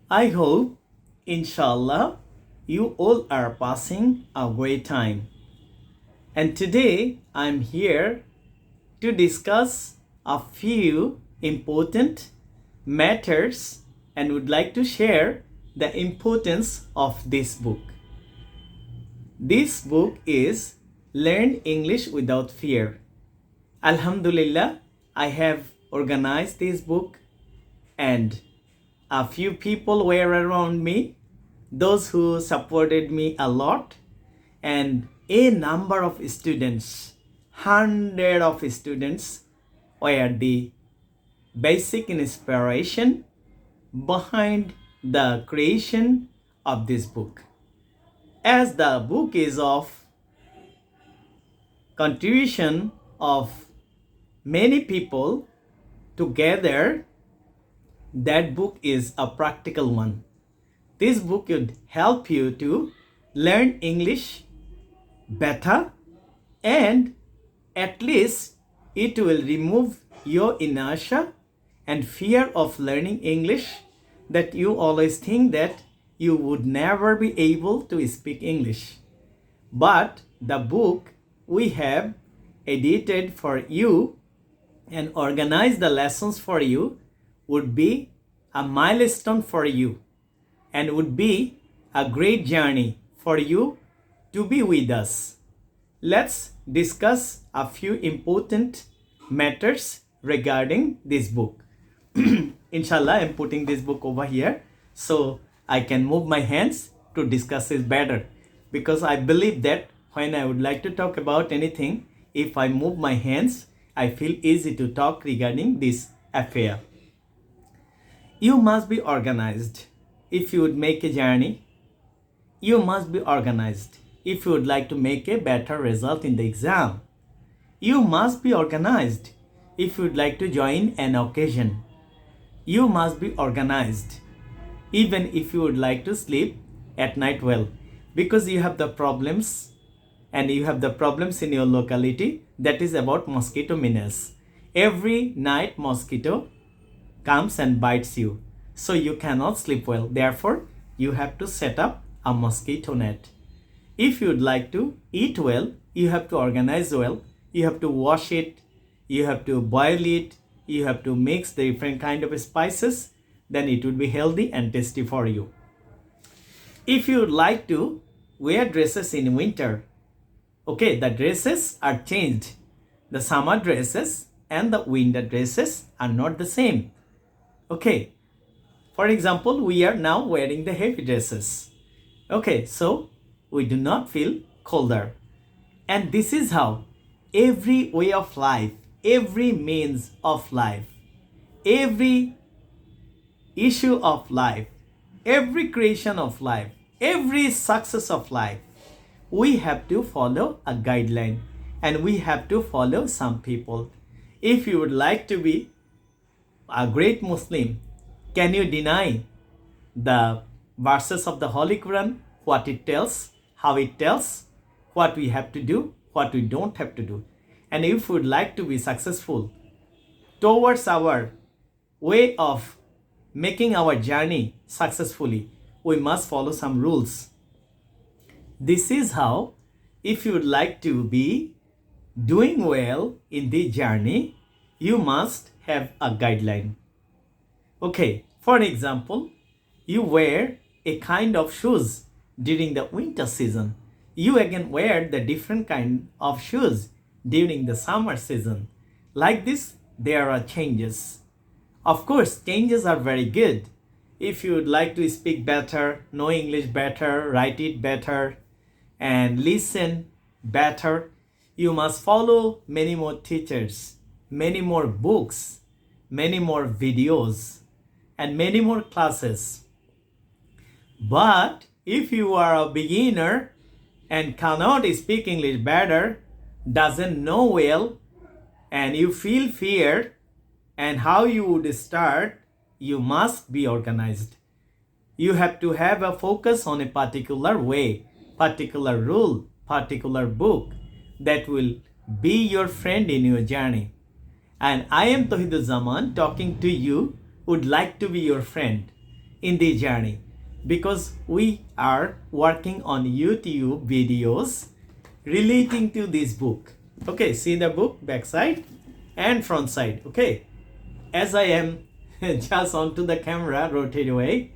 I hope, inshallah, you all are passing a great time. And today I'm here to discuss a few important matters and would like to share the importance of this book. This book is Learn English Without Fear. Alhamdulillah, I have organized this book and a few people were around me, those who supported me a lot, and a number of students, hundred of students were the basic inspiration behind the creation of this book. As the book is of contribution of many people together, that book is a practical one. This book would help you to learn English better, and at least it will remove your inertia and fear of learning English, that you always think that you would never be able to speak English. But the book we have edited for you and organized the lessons for you would be a milestone for you and would be a great journey for you to be with us. Let's discuss a few important matters regarding this book. Inshallah, I'm putting this book over here so I can move my hands to discuss it better, because I believe that when I would like to talk about anything, if I move my hands, I feel easy to talk regarding this affair. You must be organized if you would make a journey. You must be organized if you would like to make a better result in the exam. You must be organized if you would like to join an occasion. You must be organized even if you would like to sleep at night well, because you have the problems and you have the problems in your locality, that is about mosquito menace. Every night mosquito comes and bites you, so you cannot sleep well. Therefore, you have to set up a mosquito net. If you would like to eat well, you have to organize well. You have to wash it, you have to boil it, you have to mix the different kind of spices, then it would be healthy and tasty for you. If you would like to wear dresses in winter, okay, the dresses are changed. The summer dresses and the winter dresses are not the same. Okay, for example, we are now wearing the heavy dresses. Okay, so we do not feel colder. And this is how every way of life, every means of life, every issue of life, every creation of life, every success of life, we have to follow a guideline and we have to follow some people. If you would like to be a great Muslim, can you deny the verses of the Holy Quran, what it tells, how it tells, what we have to do, what we don't have to do? And if we would like to be successful towards our way of making our journey successfully, we must follow some rules. This is how, if you would like to be doing well in the journey, you must have a guideline. Okay, for example, you wear a kind of shoes during the winter season. You again wear the different kind of shoes during the summer season. Like this, there are changes. Of course, changes are very good. If you would like to speak better, know English better, write it better, and listen better, you must follow many more teachers, many more books, many more videos, and many more classes. But if you are a beginner and cannot speak English better, doesn't know well, and you feel fear and how you would start, you must be organized. You have to have a focus on a particular way, particular rule, particular book that will be your friend in your journey. And I am Tawhidul Zaman talking to you, would like to be your friend. in the journey, because we are working on YouTube videos relating to this book. Okay, see the book backside and front side. Okay, as I am just onto the camera, rotate away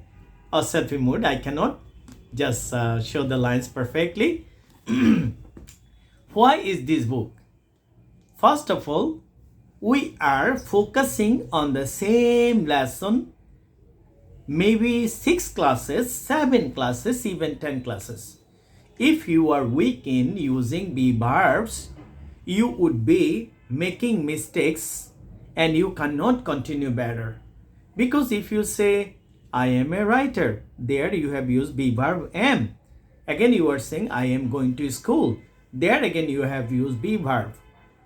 or selfie mode, I cannot just show the lines perfectly. Why is this book? First of all, we are focusing on the same lesson, maybe 6 classes, 7 classes, even 10 classes. If you are weak in using be verbs, you would be making mistakes and you cannot continue better. Because if you say, I am a writer, there you have used be verb am. Again you are saying, I am going to school. There again you have used be verb.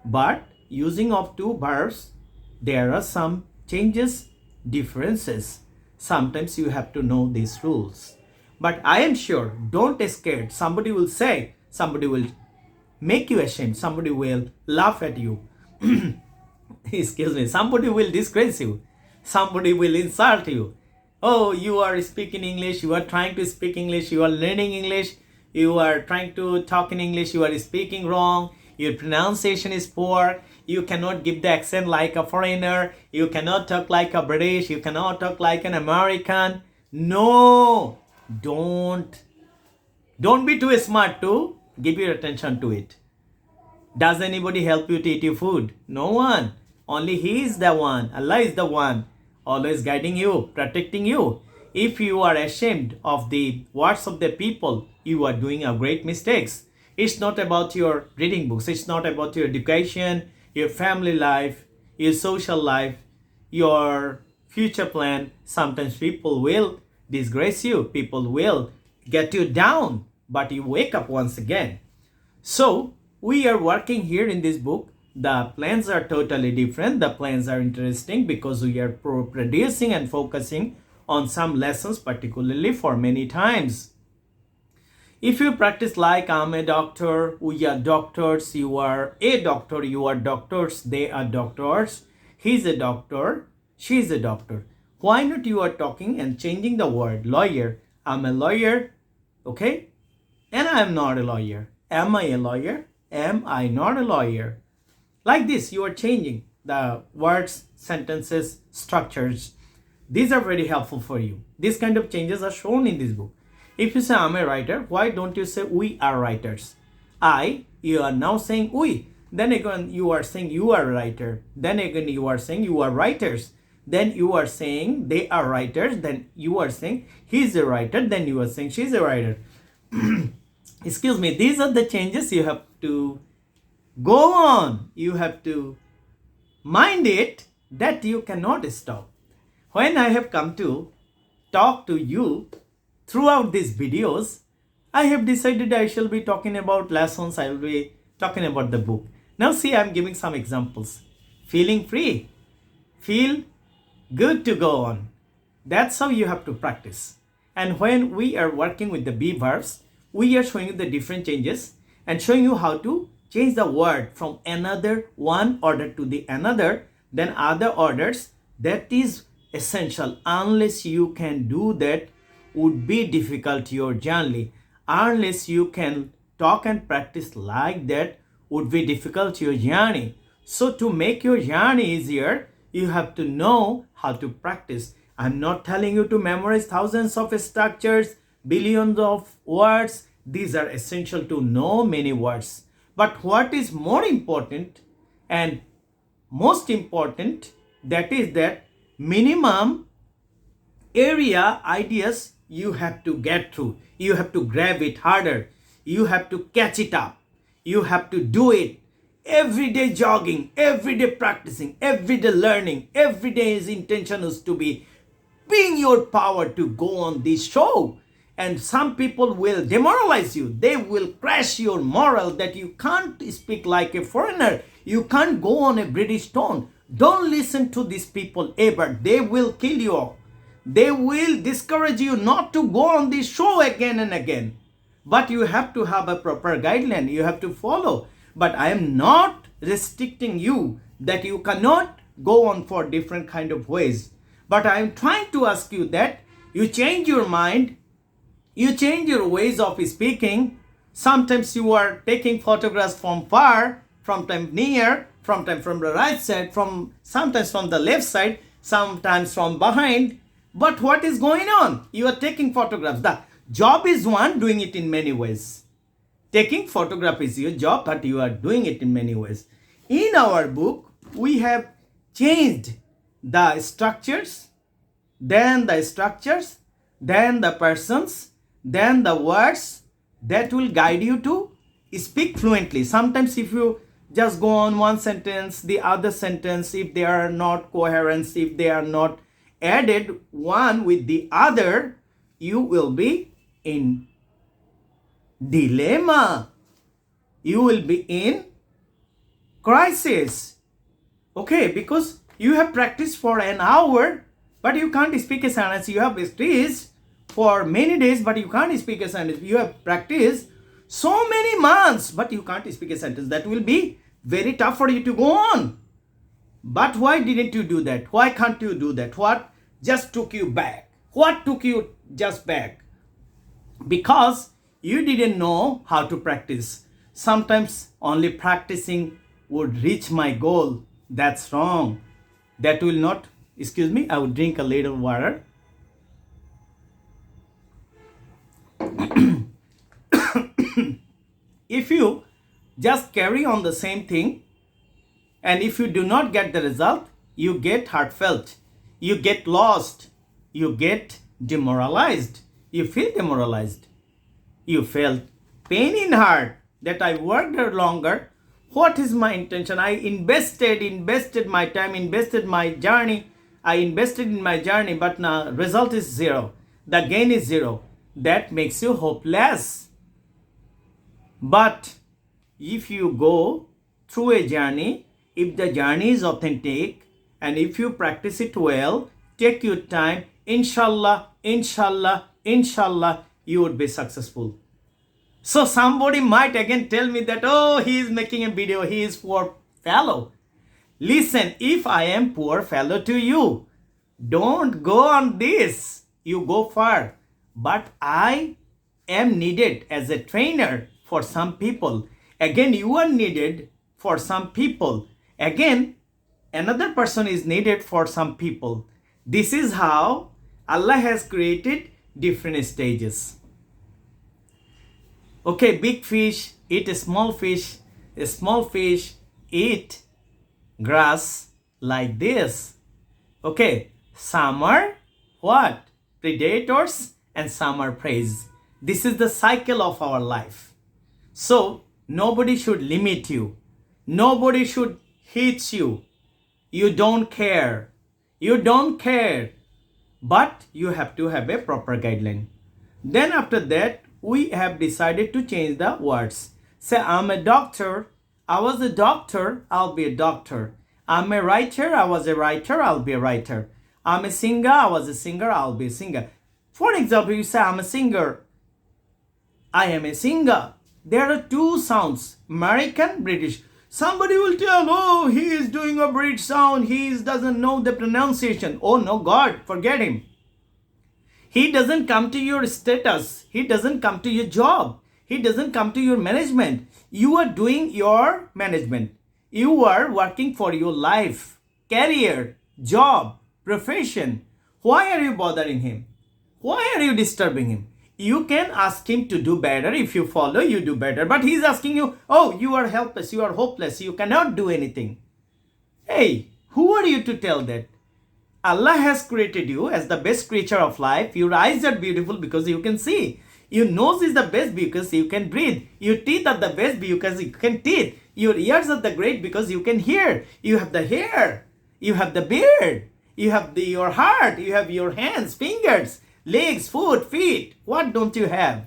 But using of two verbs, there are some changes, differences. Sometimes you have to know these rules. But I am sure, don't get scared. Somebody will say, somebody will make you ashamed, somebody will laugh at you. Excuse me, somebody will disgrace you, somebody will insult you. Oh, you are speaking English, you are trying to speak English, you are learning English, you are trying to talk in English, you are speaking wrong, your pronunciation is poor, you cannot give the accent like a foreigner, you cannot talk like a British, you cannot talk like an American. No, don't be too smart to give your attention to it. Does anybody help you to eat your food? No one. Only He is the one. Allah is the one always guiding you, protecting you. If you are ashamed of the words of the people, you are doing a great mistakes. It's not about your reading books. It's not about your education, your family life, your social life, your future plan. Sometimes people will disgrace you. People will get you down, but you wake up once again. So we are working here in this book. The plans are totally different. The plans are interesting because we are producing and focusing on some lessons, particularly for many times. If you practice like I'm a doctor, we are doctors, you are a doctor, you are doctors, they are doctors, he's a doctor, she's a doctor. Why not you are talking and changing the word lawyer? I'm a lawyer, okay? And I'm not a lawyer. Am I a lawyer? Am I not a lawyer? Like this, you are changing the words, sentences, structures. These are very helpful for you. These kind of changes are shown in this book. If you say I'm a writer, why don't you say we are writers? You are now saying we. Then again, you are saying you are a writer. Then again, you are saying you are writers. Then you are saying they are writers. Then you are saying he's a writer. Then you are saying she's a writer. Excuse me, these are the changes you have to go on. You have to mind it that you cannot stop. When I have come to talk to you throughout these videos, I have decided I shall be talking about lessons. I will be talking about the book. Now see, I am giving some examples. Feeling free. Feel good to go on. That's how you have to practice. And when we are working with the be verbs, we are showing you the different changes and showing you how to change the word from another one order to the another, then other orders. That is essential. Unless you can do that, would be difficult your journey. Unless you can talk and practice like that, would be difficult your journey. So to make your journey easier, you have to know how to practice. I'm not telling you to memorize thousands of structures, billions of words. These are essential to know many words. But what is more important and most important, that is that minimum area ideas you have to get through. You have to grab it harder. You have to catch it up. You have to do it. Every day jogging, every day practicing, every day learning, every day is intention is to be being your power to go on this show. And some people will demoralize you. They will crash your moral that you can't speak like a foreigner. You can't go on a British tone. Don't listen to these people ever. They will kill you. They will discourage you not to go on this show again and again. But you have to have a proper guideline. You have to follow. But I am not restricting you that you cannot go on for different kind of ways. But I am trying to ask you that You change your mind, you change your ways of speaking. Sometimes you are taking photographs from far, from time near, from time from the right side, sometimes from the left side, sometimes from behind. But what is going on? You are taking photographs. The job is one, doing it in many ways. Taking photograph is your job, but you are doing it in many ways. In our book, we have changed the structures, then the persons, then the words that will guide you to speak fluently. Sometimes if you just go on one sentence, the other sentence, if they are not coherent, if they are not added one with the other, you will be in dilemma. You will be in crisis. Okay, because you have practiced for an hour, but you can't speak a sentence. You have practiced for many days, but you can't speak a sentence. You have practiced so many months, but you can't speak a sentence. That will be very tough for you to go on. But why didn't you do that? Why can't you do that? What just took you back? What took you just back? Because you didn't know how to practice. Sometimes only practicing would reach my goal. That's wrong. That will not, excuse me, I will drink a little water. If you just carry on the same thing, and if you do not get the result, you get heartfelt, you get lost, you get demoralized, you feel demoralized, you feel pain in heart that I worked longer. What is my intention? I invested my time, invested my journey. I invested in my journey, but now result is zero. The gain is zero. That makes you hopeless. But if you go through a journey, if the journey is authentic, and if you practice it well, take your time, inshallah, you would be successful. So somebody might again tell me that, oh, he is making a video, he is poor fellow. Listen, if I am poor fellow to you, don't go on this. You go far. But I am needed as a trainer for some people. Again, you are needed for some people. Again, another person is needed for some people. This is how Allah has created different stages. Okay, big fish eat a small fish eat grass like this. Okay, some are what? Predators and some are prey. This is the cycle of our life. So, nobody should limit you. Nobody should hit you. You don't care. You don't care. But you have to have a proper guideline. Then after that, we have decided to change the words. Say, I'm a doctor. I was a doctor. I'll be a doctor. I'm a writer. I was a writer. I'll be a writer. I'm a singer. I was a singer. I'll be a singer. For example, you say, I'm a singer. I am a singer. There are two sounds, American, British. Somebody will tell, oh, he is doing a British sound. He doesn't know the pronunciation. Oh, no, God, forget him. He doesn't come to your status. He doesn't come to your job. He doesn't come to your management. You are doing your management. You are working for your life, career, job, profession. Why are you bothering him? Why are you disturbing him? You can ask him to do better. If you follow, you do better. But he's asking you, oh, you are helpless, you are hopeless, you cannot do anything. Hey, who are you to tell that? Allah has created you as the best creature of life. Your eyes are beautiful because you can see. Your nose is the best because you can breathe. Your teeth are the best because you can teeth. Your ears are the great because you can hear. You have the hair. You have the beard. You have your heart. You have your hands, fingers, legs, foot, feet. What don't you have?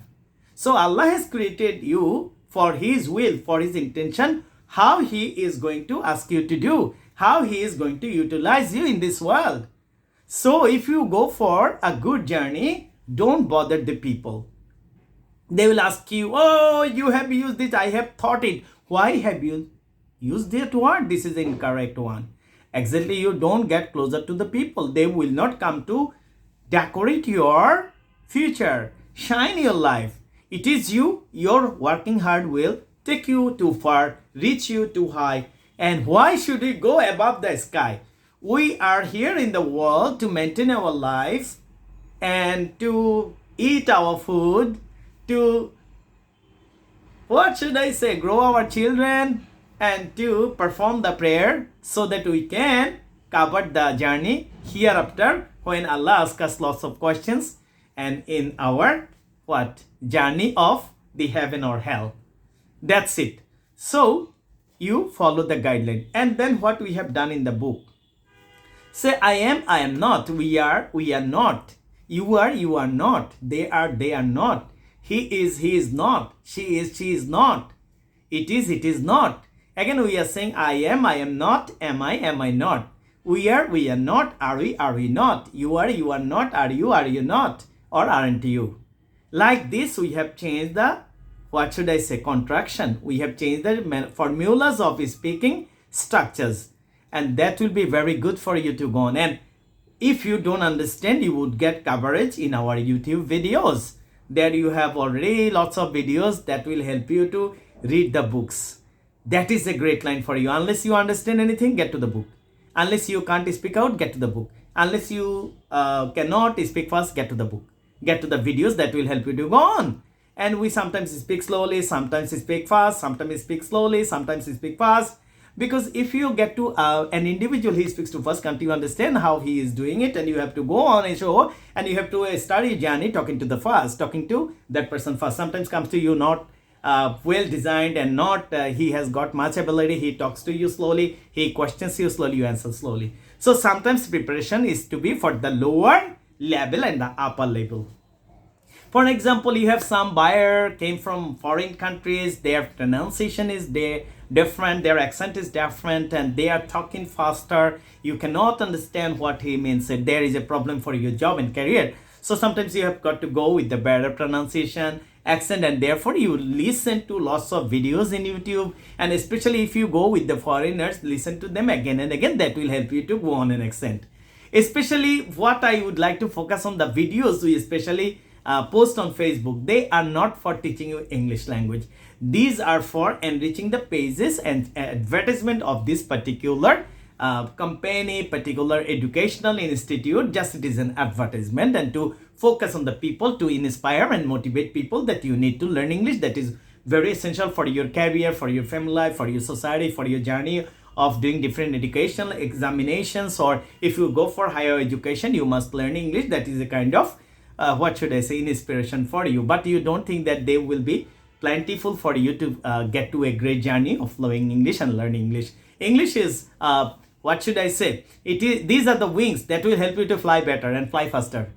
So Allah has created you for His will, for His intention, how He is going to ask you to do, how He is going to utilize you in this world. So if you go for a good journey, don't bother the people. They will ask you, oh, you have used it, I have thought it. Why have you used that word? This is the incorrect one. Exactly, you don't get closer to the people. They will not come to decorate your future, shine your life. It is you, your working hard will take you too far, reach you too high. And why should we go above the sky? We are here in the world to maintain our life and to eat our food, to, what should I say, grow our children, and to perform the prayer so that we can cover the journey hereafter when Allah asks us lots of questions and in our what journey of the heaven or hell. That's it. So you follow the guideline. And then what we have done in the book. Say I am not. We are not. You are not. They are not. He is not. She is not. It is not. Again we are saying I am not. Am I not. We are not. Are we not. You are not. Are you not. Or aren't you. Like this we have changed the, what should I say, contraction. We have changed the formulas of speaking structures. And that will be very good for you to go on. And if you don't understand, you would get coverage in our YouTube videos. There you have already lots of videos that will help you to read the books. That is a great line for you. Unless you understand anything, get to the book. Unless you can't speak out, get to the book. Unless you cannot speak fast, get to the book. Get to the videos that will help you to go on. And we sometimes speak slowly, sometimes speak fast, sometimes speak slowly, sometimes speak fast. Because if you get to an individual he speaks to first, can't you understand how he is doing it? And you have to go on a show and you have to start your journey talking to the first, talking to that person first. Sometimes comes to you not well designed and not he has got much ability. He talks to you slowly, he questions you slowly, you answer slowly. So sometimes preparation is to be for the lower level and the upper level. For an example, you have some buyer came from foreign countries, their pronunciation is different, their accent is different, and they are talking faster. You cannot understand what he means. There is a problem for your job and career. So sometimes you have got to go with the better pronunciation, accent, and therefore you listen to lots of videos in YouTube. And especially if you go with the foreigners, listen to them again and again. That will help you to go on an accent. Especially what I would like to focus on the videos, we especially post on Facebook. They are not for teaching you English language. These are for enriching the pages and advertisement of this particular company, particular educational institute. Just it is an advertisement and to focus on the people, to inspire and motivate people that you need to learn English. That is very essential for your career, for your family life, for your society, for your journey of doing different educational examinations. Or if you go for higher education, you must learn English. That is a kind of what should I say, inspiration for you. But you don't think that they will be plentiful for you to get to a great journey of learning English and learning English. English is what should I say, it is, these are the wings that will help you to fly better and fly faster.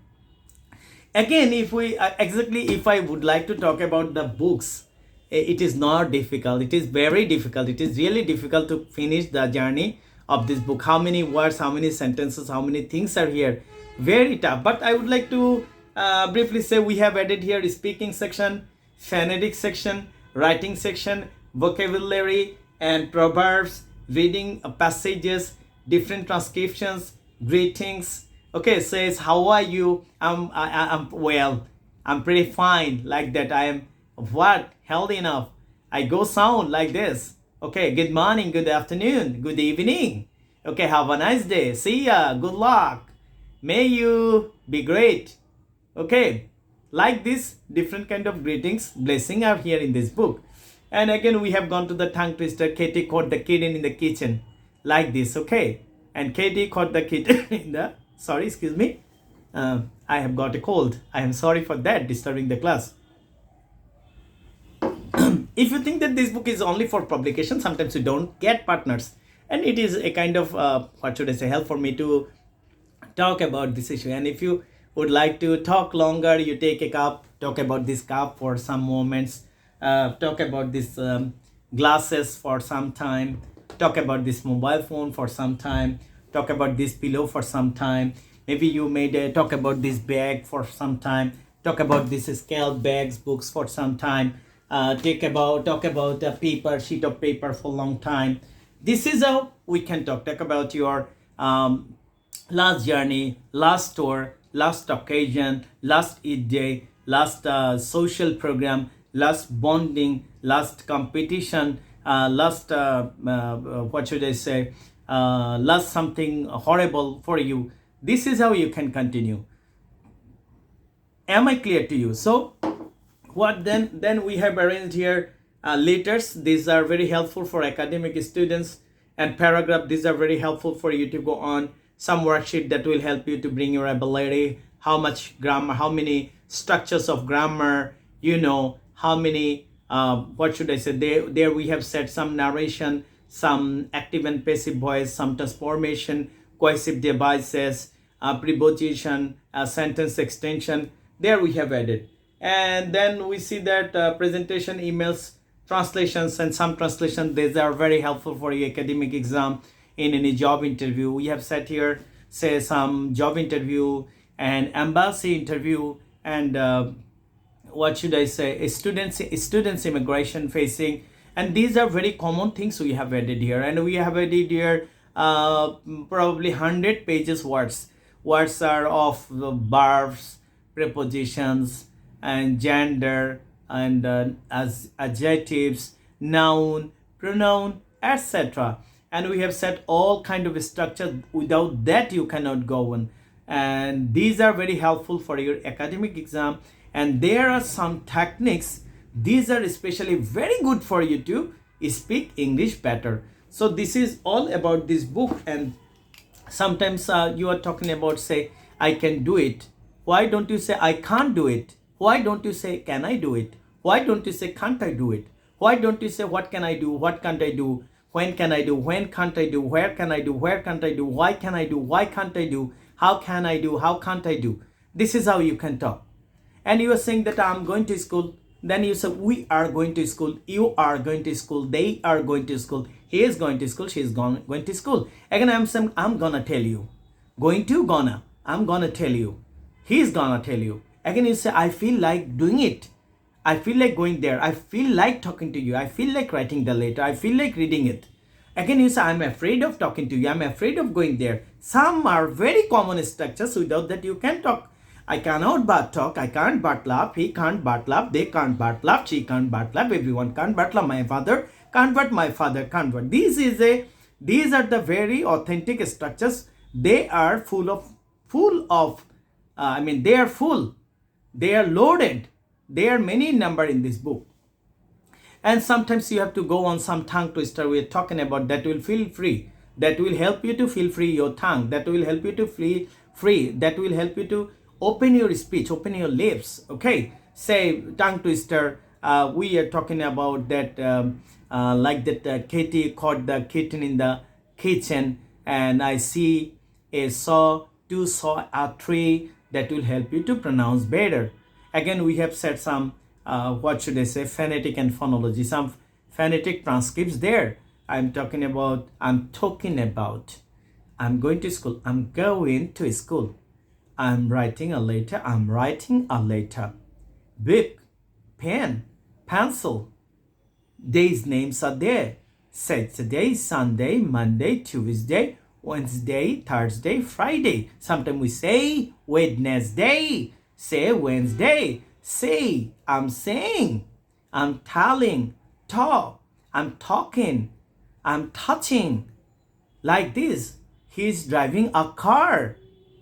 Again, if we if I would like to talk about the books, it is not difficult. It is very difficult. It is really difficult to finish the journey of this book. How many words, how many sentences, how many things are here? Very tough. But I would like to briefly say we have added here speaking section, phonetic section, writing section, vocabulary and proverbs, reading passages, different transcriptions, greetings. Okay, says how are you? I'm well. I'm pretty fine, like that. I am what, healthy enough. I go sound like this. Okay, good morning, good afternoon, good evening. Okay, have a nice day. See ya. Good luck. May you be great. Okay, like this, different kind of greetings, blessing are here in this book. And again, we have gone to the tongue twister. Katie caught the kitten in the kitchen, like this. Okay, and Katie caught the kitten in the, sorry, excuse me. I have got a cold. I am sorry for that, disturbing the class. If you think that this book is only for publication, sometimes you don't get partners. And it is a kind of, what should I say, help for me to talk about this issue. And if you would like to talk longer, you take a cup, talk about this cup for some moments, talk about this glasses for some time, talk about this mobile phone for some time, talk about this pillow for some time. Maybe you made talk about this bag for some time, talk about this scalp bags, books for some time, talk about a paper, sheet of paper for a long time. This is how we can talk about your last journey, last tour, last occasion, last Eid day, last social program, last bonding, last competition, last what should I say, last something horrible for you. This is how you can continue. Am I clear to you? So what then we have arranged here letters. These are very helpful for academic students, and paragraph, these are very helpful for you to go on. Some worksheet that will help you to bring your ability, how much grammar, how many structures of grammar, how many what should I say, there we have set some narration, some active and passive voice, some transformation, cohesive devices, preposition, sentence extension, there we have added. And then we see that presentation, emails, translations, and some translation, these are very helpful for your academic exam, in any job interview. We have set here, say, some job interview and embassy interview, and what should I say, students immigration facing, and these are very common things we have added here. And we have added here probably 100 pages words are of verbs, prepositions, and gender, and as adjectives, noun, pronoun, etc. And we have set all kind of structure. Without that you cannot go on, and these are very helpful for your academic exam. And there are some techniques, these are especially very good for you to speak English better. So this is all about this book. And sometimes you are talking about, say, I can do it. Why don't you say I can't do it? Why don't you say can I do it? Why don't you say can't I do it? Why don't you say what can I do? What can't I do? When can I do? When can't I do? Where can I do? Where can't I do? Why can I do? Why can't I do? How can I do? How can't I do? This is how you can talk. And you are saying that I'm going to school. Then you say we are going to school. You are going to school. They are going to school. He is going to school. She is going to school. Again, I'm saying I'm gonna tell you. Going to, gonna. I'm gonna tell you. He's gonna tell you. Again, you say I feel like doing it. I feel like going there. I feel like talking to you. I feel like writing the letter. I feel like reading it. Again, you say I'm afraid of talking to you. I'm afraid of going there. Some are very common structures. Without that you can talk. I cannot but talk. I can't but laugh. He can't but laugh. They can't but laugh. She can't but laugh. Everyone can't but laugh. My father can't but my father can't but. These are the very authentic structures. They are full of they are full. They are loaded. There are many number in this book. And sometimes you have to go on some tongue twister we are talking about, that will feel free. That will help you to feel free your tongue. That will help you to feel free. That will help you to open your speech, open your lips. Okay, say tongue twister. We are talking about that like that Katie caught the kitten in the kitchen, and I see a saw, two saw, a tree. That will help you to pronounce better. Again, we have said some what should I say, phonetic and phonology, some phonetic transcripts there. I'm going to school. I'm going to school. I'm writing a letter. I'm writing a letter. Book, pen, pencil. Days names are there. Saturday, Sunday, Monday, Tuesday, Wednesday, Thursday, Friday. Sometimes we say Wednesday. Say Wednesday. Say, I'm saying. I'm telling. Talk. I'm talking. I'm touching. Like this. He's driving a car.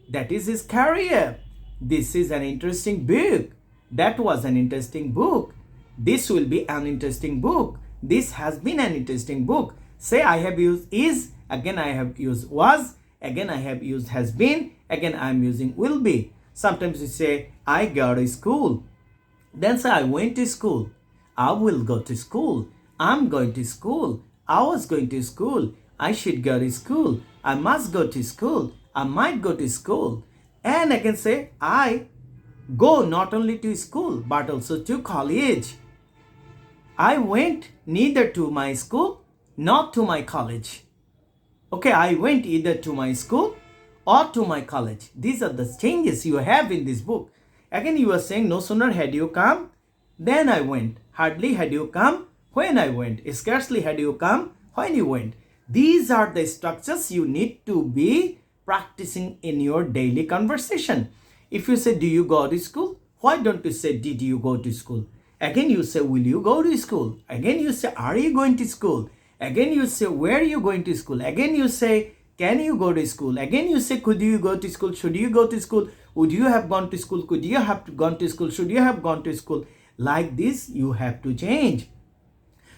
That is his career. This is an interesting book. That was an interesting book. This will be an interesting book. This has been an interesting book. Say, I have used is. Again, I have used was. Again, I have used has been. Again, I am using will be. Sometimes you say, I go to school. Then say, I went to school. I will go to school. I'm going to school. I was going to school. I should go to school. I must go to school. I might go to school. And I can say, I go not only to school, but also to college. I went neither to my school, nor to my college. Okay, I went either to my school or to my college. These are the changes you have in this book. Again, you are saying, no sooner had you come, then I went. Hardly had you come, when I went. Scarcely had you come, when you went. These are the structures you need to be practicing in your daily conversation. If you say, do you go to school? Why don't you say, did you go to school? Again, you say, will you go to school? Again, you say, are you going to school? Again, you say, where are you going to school? Again, you say, can you go to school? Again, you say, could you go to school? Should you go to school? Would you have gone to school? Could you have gone to school? Should you have gone to school? Like this, you have to change.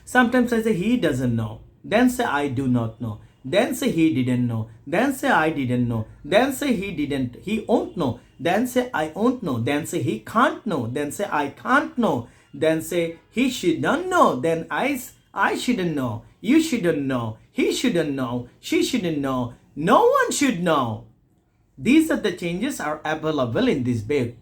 Sometimes I say, he doesn't know. Then say, I do not know. Then say, he didn't know. Then say, I didn't know. Then say, he won't know. Then say, I won't know. Then say, he can't know. Then say, I can't know. Then say, he shouldn't know. Then I shouldn't know. You shouldn't know. He shouldn't know. She shouldn't know. No one should know. These are the changes are available in this book.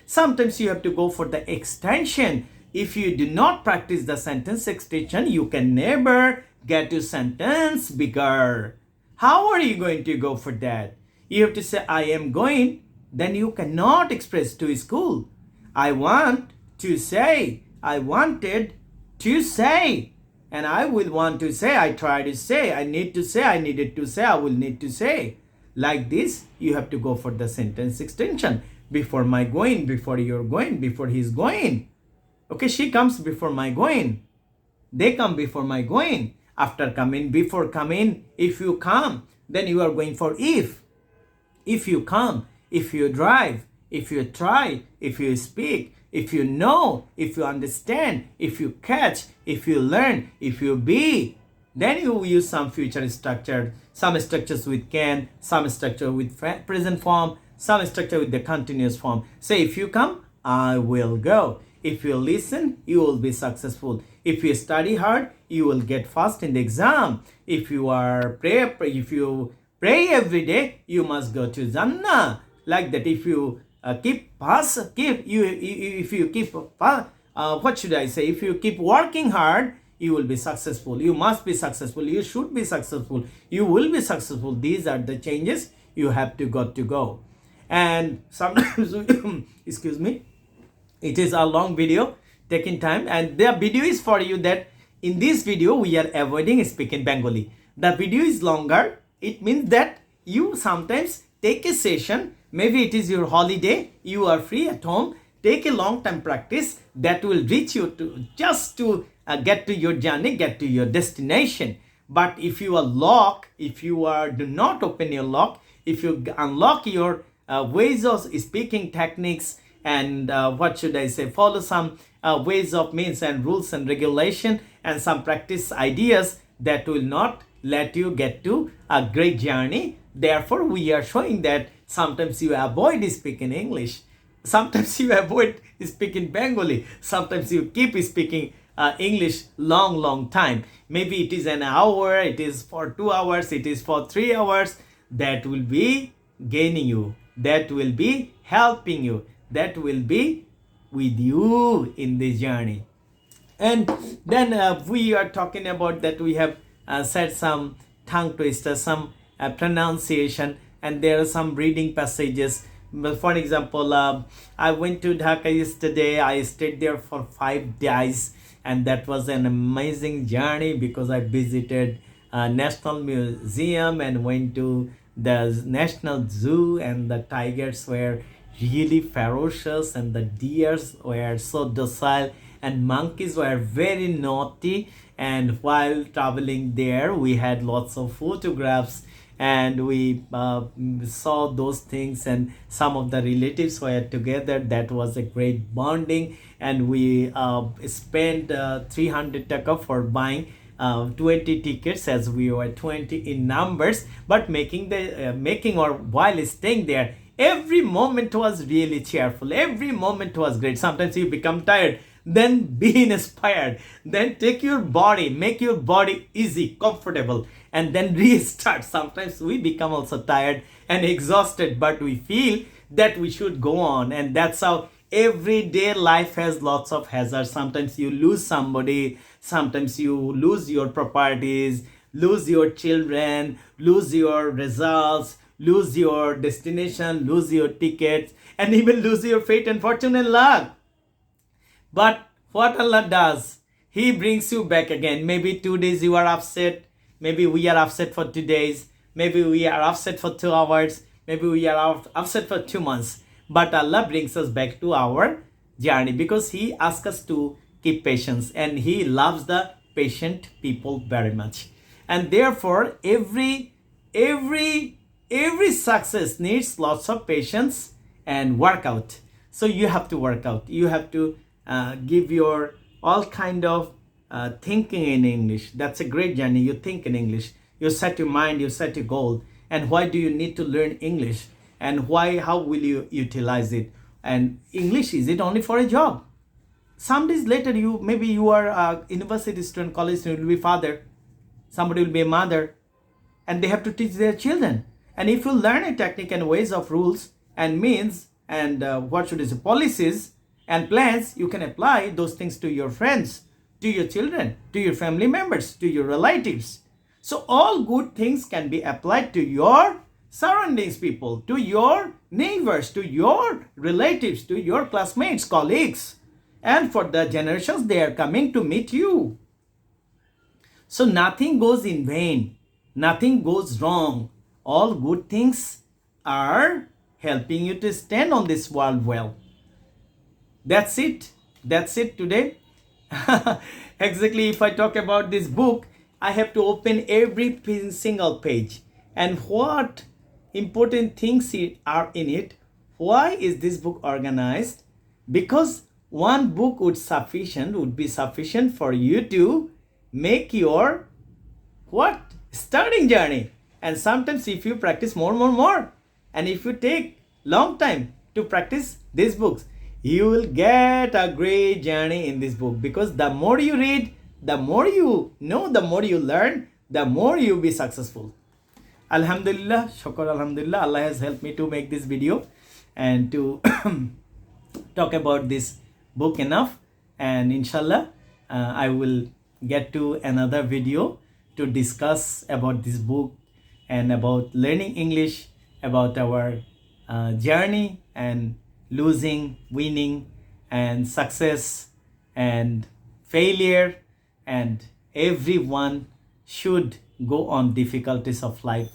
Sometimes you have to go for the extension. If you do not practice the sentence extension, you can never get your sentence bigger. How are you going to go for that? You have to say, I am going. Then you cannot express to school. I want to say. I wanted to say. And I will want to say. I try to say. I need to say. I needed to say. I will need to say. Like this, you have to go for the sentence extension. Before my going, before you're going, before he's going. Okay, she comes before my going. They come before my going. After coming, before coming, if you come, then you are going for if. If you come, if you drive, if you try, if you speak, if you know, if you understand, if you catch, if you learn, if you be, then you use some future structure, some structures with can, some structure with present form, some structure with the continuous form. Say, if you come, I will go. If you listen, you will be successful. If you study hard, you will get first in the exam. If you pray every day, you must go to Jannah. Like that, if you keep working hard, you will be successful. You must be successful. You should be successful. You will be successful. These are the changes you have to go. And sometimes, excuse me, it is a long video, taking time. And the video is for you that in this video, we are avoiding speaking Bengali. The video is longer. It means that you sometimes take a session. Maybe it is your holiday. You are free at home. Take a long time practice that will reach you to get to your journey, get to your destination. But if you are locked, if you do not open your lock, if you unlock your ways of speaking techniques and follow some ways of means and rules and regulation and some practice ideas that will not let you get to a great journey. Therefore, we are showing that sometimes you avoid speaking English. Sometimes you avoid speaking Bengali. Sometimes you keep speaking English long time. Maybe it is an hour, it is for 2 hours, it is for 3 hours. That will be gaining you. That will be helping you. That will be with you in this journey. And then we are talking about that we have said some tongue twisters, some pronunciation, and there are some reading passages. For example, I went to Dhaka yesterday. I stayed there for 5 days, and that was an amazing journey because I visited National Museum and went to the National Zoo, and the tigers were really ferocious and the deers were so docile and monkeys were very naughty. And while traveling there, we had lots of photographs and we saw those things, and some of the relatives were together. That was a great bonding, and we spent 300 taka for buying 20 tickets, as we were 20 in numbers. But while staying there, every moment was really cheerful. Every moment was great. Sometimes you become tired, then be inspired, then take your body, make your body easy, comfortable, and then restart. Sometimes we become also tired and exhausted, but we feel that we should go on. And that's how everyday life has lots of hazards. Sometimes you lose somebody, sometimes you lose your properties, lose your children, lose your results, lose your destination, lose your tickets, and even lose your fate and fortune and luck. But what Allah does, He brings you back again. Maybe 2 days you are upset. Maybe we are upset for 2 days. Maybe we are upset for 2 hours. Maybe we are upset for 2 months. but Allah brings us back to our journey because He asks us to keep patience, and He loves the patient people very much. And therefore, every success needs lots of patience and workout. So you have to work out. You have to give your all kind of thinking in English. That's a great journey. You think in English. You set your mind. You set your goal. And why do you need to learn English? And why? How will you utilize it? And English, is it only for a job? Some days later, maybe you are a university student, college student, you will be father. Somebody will be a mother, and they have to teach their children. And if you learn a technique and ways of rules and means and policies and plans, you can apply those things to your friends, to your children, to your family members, to your relatives. So all good things can be applied to your surroundings people, to your neighbors, to your relatives, to your classmates, colleagues, and for the generations they are coming to meet you. So nothing goes in vain, nothing goes wrong. All good things are helping you to stand on this world well. That's it. That's it today. Exactly, if I talk about this book, I have to open every single page. And what important things are in it? Why is this book organized? Because one book would be sufficient for you to make your starting journey. And sometimes if you practice more, and if you take long time to practice these books, you will get a great journey in this book, because the more you read, the more you know, the more you learn, the more you be successful. Alhamdulillah, shukr alhamdulillah, Allah has helped me to make this video and to talk about this book enough. And inshallah, I will get to another video to discuss about this book and about learning English, about our journey and losing, winning, and success and failure. And everyone should go on difficulties of life.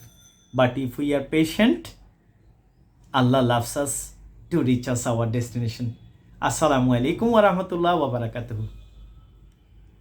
But if we are patient, Allah loves us to reach us our destination. Assalamu alaikum wa rahmatullahi wa barakatuh.